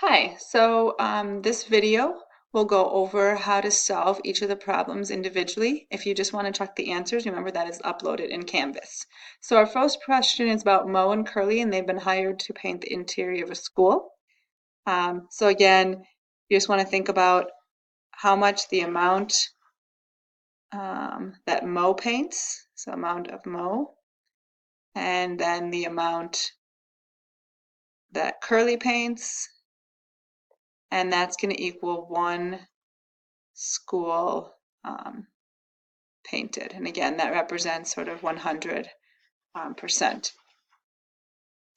Hi, this video will go over how to solve each of the problems individually. If you just want to check the answers, remember that is uploaded in Canvas. So our first question is about Mo and Curly, and they've been hired to paint the interior of a school. So again, you just want to think about how much the amount that Mo paints, so amount of Mo, and then the amount that Curly paints, and that's going to equal one school painted. And again, that represents sort of 100%.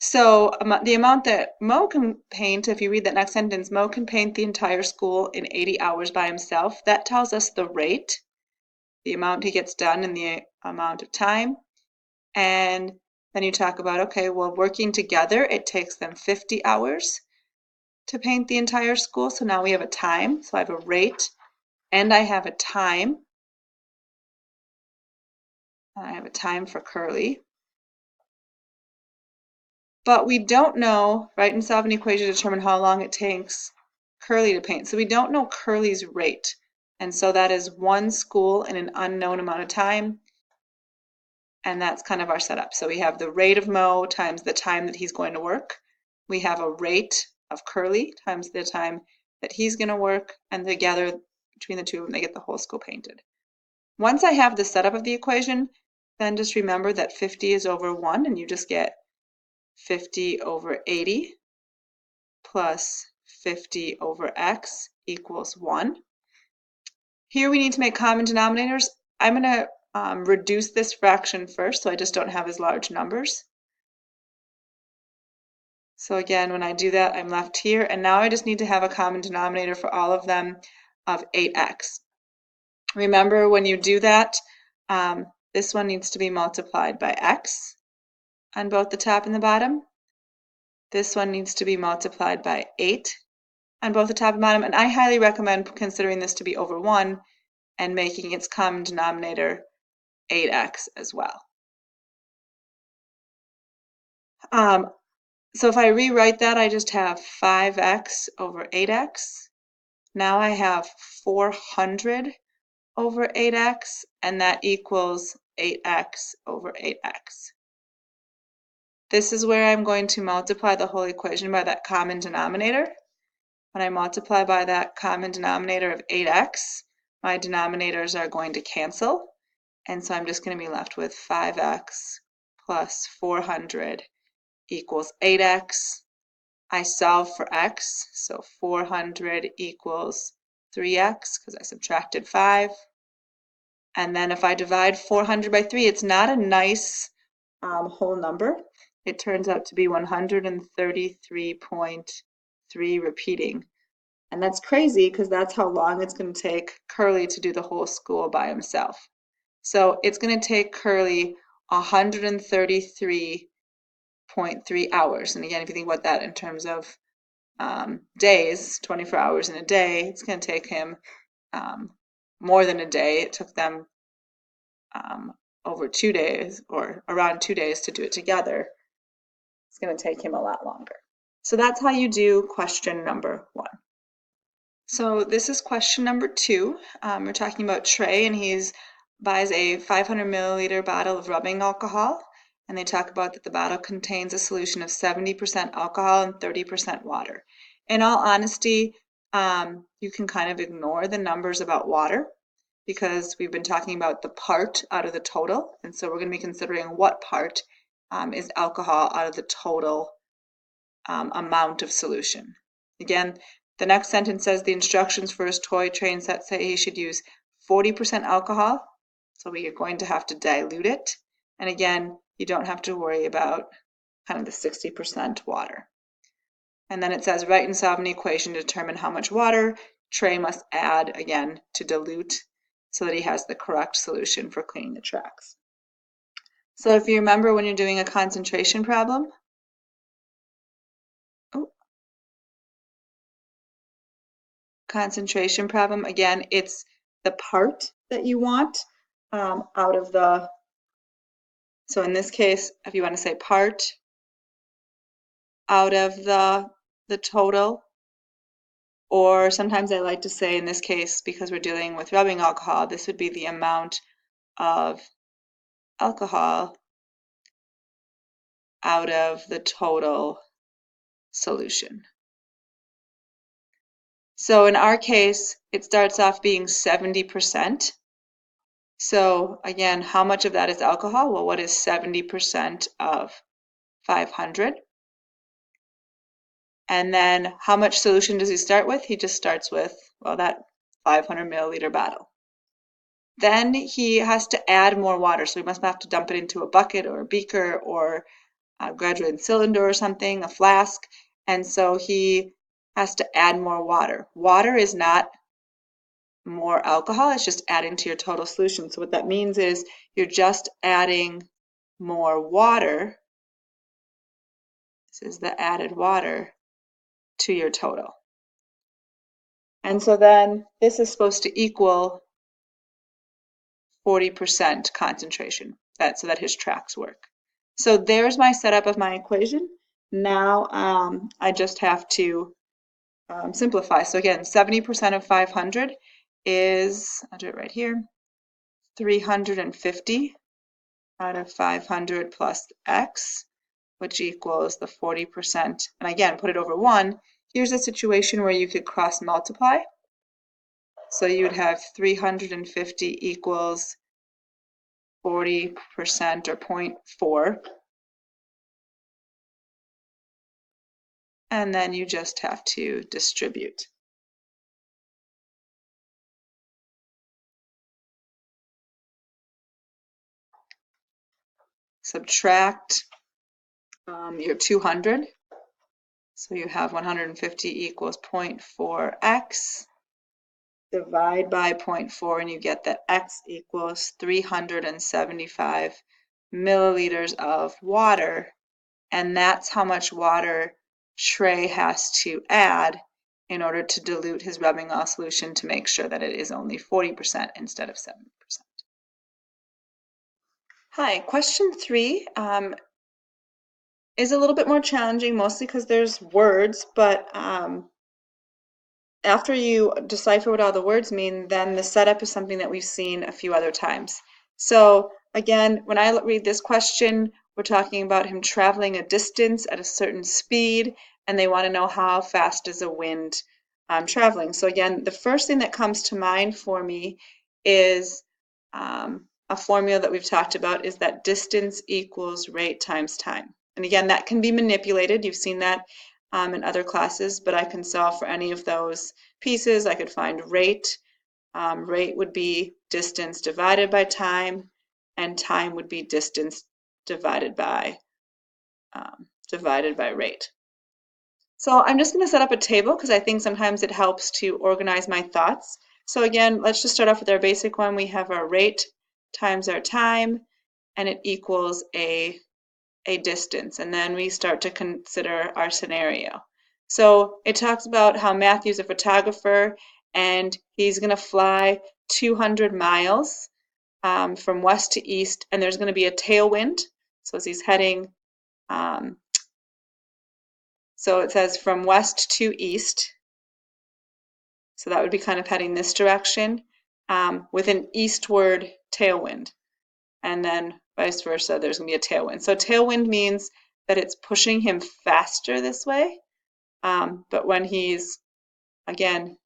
So the amount that Mo can paint, if you read that next sentence, Mo can paint the entire school in 80 hours by himself. That tells us the rate, the amount he gets done in the amount of time. And then you talk about, okay, well, working together, it takes them 50 hours to paint the entire school. So now we have a time. So I have a rate and I have a time. I have a time for Curly. But we don't know, right, and solve an equation to determine how long it takes Curly to paint. So we don't know Curly's rate. And so that is one school in an unknown amount of time. And that's kind of our setup. So we have the rate of Mo times the time that he's going to work. We have a rate of Curly times the time that he's going to work. And together, between the two of them, they get the whole school painted. Once I have the setup of the equation, then just remember that 50 is over 1, and you just get 50 over 80 plus 50 over x equals 1. Here we need to make common denominators. I'm going to reduce this fraction first so I just don't have as large numbers. So again, when I do that, I'm left here, and now I just need to have a common denominator for all of them of 8x. Remember, when you do that, this one needs to be multiplied by x on both the top and the bottom. This one needs to be multiplied by 8 on both the top and bottom, and I highly recommend considering this to be over 1 and making its common denominator 8x as well. So if I rewrite that, I just have 5x over 8x. Now I have 400 over 8x, and that equals 8x over 8x. This is where I'm going to multiply the whole equation by that common denominator. When I multiply by that common denominator of 8x, my denominators are going to cancel. And so I'm just going to be left with 5x plus 400 equals 8x. I solve for x, so 400 equals 3x because I subtracted 5. And then if I divide 400 by 3, it's not a nice whole number. It turns out to be 133.3 repeating. And that's crazy because that's how long it's going to take Curly to do the whole school by himself. So it's going to take Curly 133.3 hours. And again, if you think about that in terms of days, 24 hours in a day, it's going to take him more than a day. It took them over 2 days or around 2 days to do it together. It's going to take him a lot longer. So that's how you do question number 1. So this is question number 2. We're talking about Trey, and he buys a 500 milliliter bottle of rubbing alcohol, and they talk about that the bottle contains a solution of 70% alcohol and 30% water. In all honesty, you can kind of ignore the numbers about water because we've been talking about the part out of the total, and so we're going to be considering what part is alcohol out of the total amount of solution. Again, the next sentence says the instructions for his toy train set say he should use 40% alcohol, so we are going to have to dilute it. And again, you don't have to worry about kind of the 60% water. And then it says write and solve an equation to determine how much water Trey must add, again, to dilute so that he has the correct solution for cleaning the tracks. So if you remember when you're doing a concentration problem, again, it's the part that you want out of the, so in this case, if you want to say part out of the total, Or sometimes I like to say, in this case, because we're dealing with rubbing alcohol, this would be the amount of alcohol out of the total solution. So in our case, it starts off being 70%. So again, how much of that is alcohol? Well, what is 70% of 500? And then how much solution does he start with? He just starts with, well, that 500 milliliter bottle. Then he has to add more water. So he must have to dump it into a bucket or a beaker or a graduated cylinder or something, a flask. And so he has to add more water. Water is not more alcohol, it's just adding to your total solution. So what that means is you're just adding more water. This is the added water to your total. And so then this is supposed to equal 40% concentration, so that his tracks work. So there's my setup of my equation. Now I just have to simplify. So again, 70% of 500 is, I'll do it right here, 350 out of 500 plus x, which equals the 40%. And again, put it over 1. Here's a situation where you could cross multiply. So you would have 350 equals 40% or 0.4. And then you just have to distribute. Subtract your 200. So you have 150 equals 0.4x. Divide by 0.4 and you get that x equals 375 milliliters of water. And that's how much water Trey has to add in order to dilute his rubbing oil solution to make sure that it is only 40% instead of 70%. Hi, question 3 is a little bit more challenging, mostly because there's words, but after you decipher what all the words mean, then the setup is something that we've seen a few other times. So again, when I read this question, we're talking about him traveling a distance at a certain speed, and they want to know how fast is a wind traveling. So again, the first thing that comes to mind for me is a formula that we've talked about, is that distance equals rate times time. And again, that can be manipulated. You've seen that in other classes, but I can solve for any of those pieces. I could find rate. Rate would be distance divided by time, and time would be distance divided by rate. So I'm just going to set up a table because I think sometimes it helps to organize my thoughts. So again, let's just start off with our basic one. We have our rate times our time, and it equals a distance, and then we start to consider our scenario. So it talks about how Matthew's a photographer and he's going to fly 200 miles from west to east, and there's going to be a tailwind. So as he's heading, so it says from west to east, so that would be kind of heading this direction with an eastward tailwind. And then vice versa, there's going to be a tailwind. So tailwind means that it's pushing him faster this way, but when he's, again,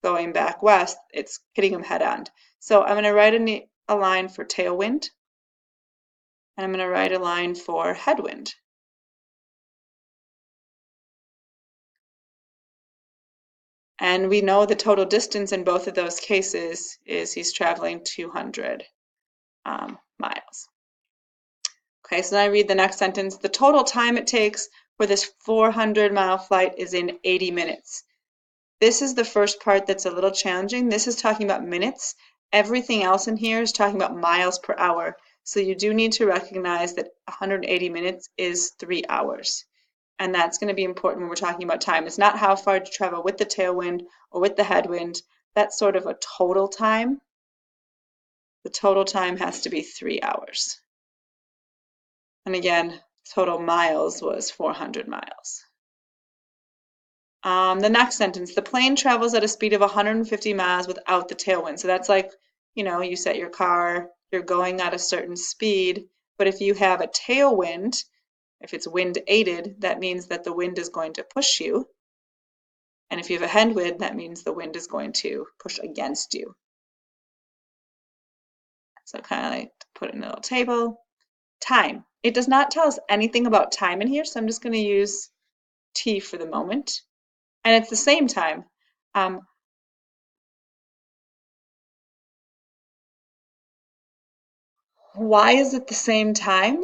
going back west, it's hitting him head on. So I'm going to write a line for tailwind, and I'm going to write a line for headwind. And we know the total distance in both of those cases is he's traveling 200 miles. Okay, so then I read the next sentence. The total time it takes for this 400-mile flight is in 80 minutes. This is the first part that's a little challenging. This is talking about minutes. Everything else in here is talking about miles per hour. So you do need to recognize that 180 minutes is 3 hours. And that's going to be important when we're talking about time. It's not how far to travel with the tailwind or with the headwind. That's sort of a total time. The total time has to be 3 hours. And again, total miles was 400 miles. The next sentence, the plane travels at a speed of 150 miles without the tailwind. So that's like, you set your car, you're going at a certain speed, but if you have a tailwind, if it's wind aided, that means that the wind is going to push you. And if you have a headwind, that means the wind is going to push against you. So kind of like put it in a little table. Time. It does not tell us anything about time in here, so I'm just going to use T for the moment. And it's the same time. Why is it the same time?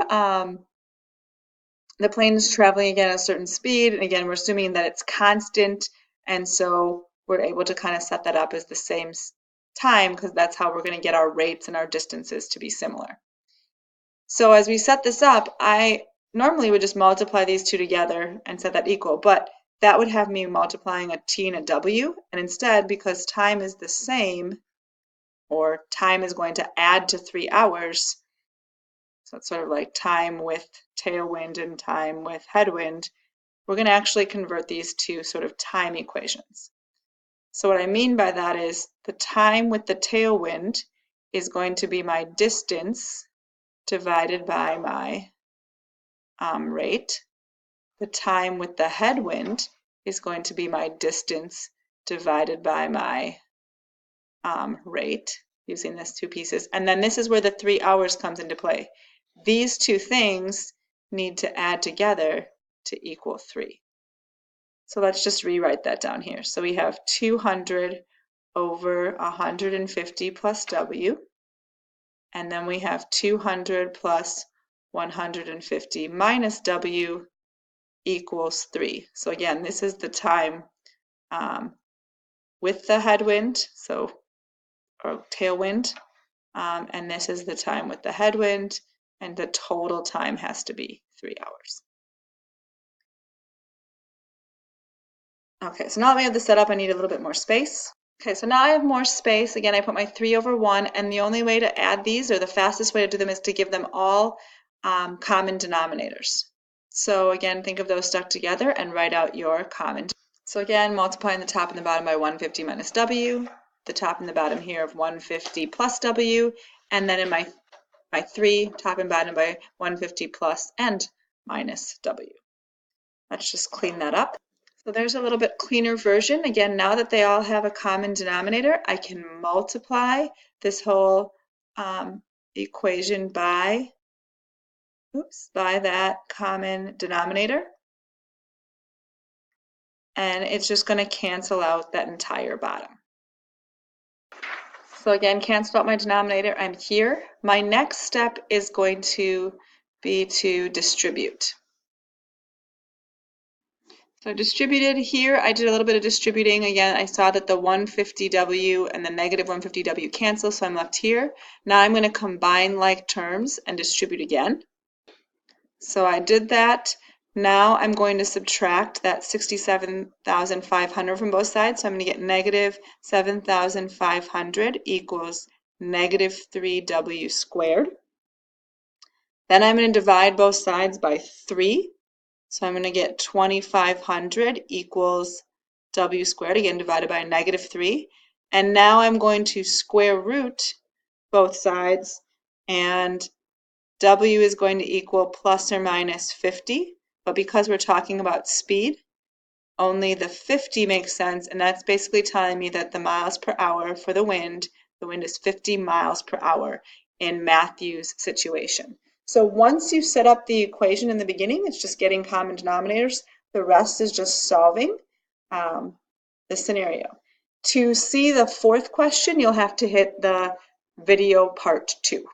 The plane is traveling again at a certain speed, and again, we're assuming that it's constant, and so we're able to kind of set that up as the same time because that's how we're going to get our rates and our distances to be similar. So as we set this up, I normally would just multiply these two together and set that equal, but that would have me multiplying a t and a w, and instead, because time is the same, or time is going to add to 3 hours, so it's sort of like time with tailwind and time with headwind, we're going to actually convert these to sort of time equations. So what I mean by that is the time with the tailwind is going to be my distance divided by my rate. The time with the headwind is going to be my distance divided by my rate, using these two pieces. And then this is where the 3 hours comes into play. These two things need to add together to equal 3. So let's just rewrite that down here. So we have 200 over 150 plus W, and then we have 200 plus 150 minus W equals 3. So again, this is the time with the headwind, or tailwind, and this is the time with the headwind, and the total time has to be 3 hours. Okay, so now that we have this set up, I need a little bit more space. Okay, so now I have more space. Again, I put my 3 over 1, and the only way to add these, or the fastest way to do them, is to give them all common denominators. So again, think of those stuck together and write out your common. So again, multiplying the top and the bottom by 150 minus W, the top and the bottom here of 150 plus W, and then in my 3, top and bottom by 150 plus and minus W. Let's just clean that up. So there's a little bit cleaner version. Again, now that they all have a common denominator, I can multiply this whole equation by that common denominator. And it's just going to cancel out that entire bottom. So again, cancel out my denominator. I'm here. My next step is going to be to distribute. So distributed here, I did a little bit of distributing. Again, I saw that the 150W and the negative 150W cancel, so I'm left here. Now I'm going to combine like terms and distribute again. So I did that. Now I'm going to subtract that 67,500 from both sides. So I'm going to get negative 7,500 equals negative 3W squared. Then I'm going to divide both sides by 3. So I'm going to get 2,500 equals W squared, again divided by negative 3. And now I'm going to square root both sides, and W is going to equal plus or minus 50. But because we're talking about speed, only the 50 makes sense, and that's basically telling me that the miles per hour for the wind is 50 miles per hour in Matthew's situation. So once you set up the equation in the beginning, it's just getting common denominators. The rest is just solving the scenario. To see the fourth question, you'll have to hit the video part 2.